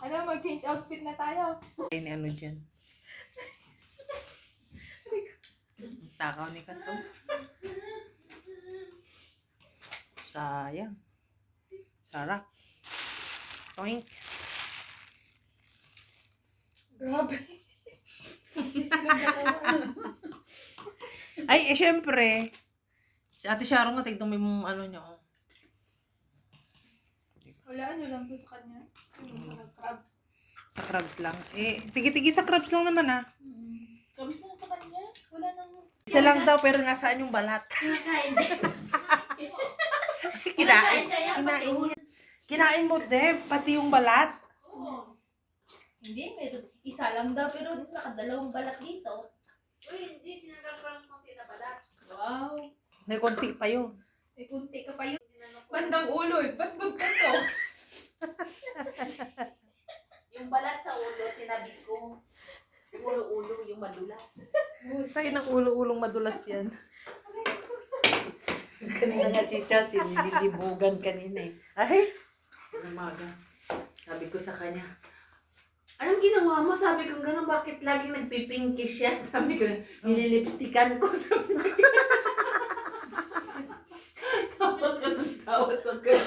Ano, mag-change outfit na tayo. Ini ano dyan? Takaw ni Kato. Sayang. Sarap. Toink. Grabe. Ay, syempre. Si Ate Sharon nga, tignan mo yung ano niya. Oh. Wala, ano lang to sa kanya. Ano sa crabs. Sa crabs lang. Eh, tigi-tigi sa crabs lang naman ah. Crabs lang sa kanya. Wala nang... Isa lang daw, pero nasaan yung balat? Kinain. Kinain mo, Deb. Pati yung balat. Oo. Hindi, meron. Isa lang daw, pero nakadalawang balat dito. Uy, hindi. Sinanggal ko lang konti na balat. Wow. May konti pa yun. May kunti ka pa yun. Bandang ulo eh. Ba't magkanto? Yung balat sa ulo, sinabi ko. Yung ulo-ulo, yung madulas. Tayo ng ulo-ulong madulas yan. Kanina nga si Chelsea, nililibugan kanina eh. Ay, Umaga. Sabi ko sa kanya, anong ginawa mo? Sabi ko gano'n, bakit lagi nagpipinkish yan? Sabi ko, nililipstikan ko. Sabi ko. Tawa ka ng tawa sa kanya.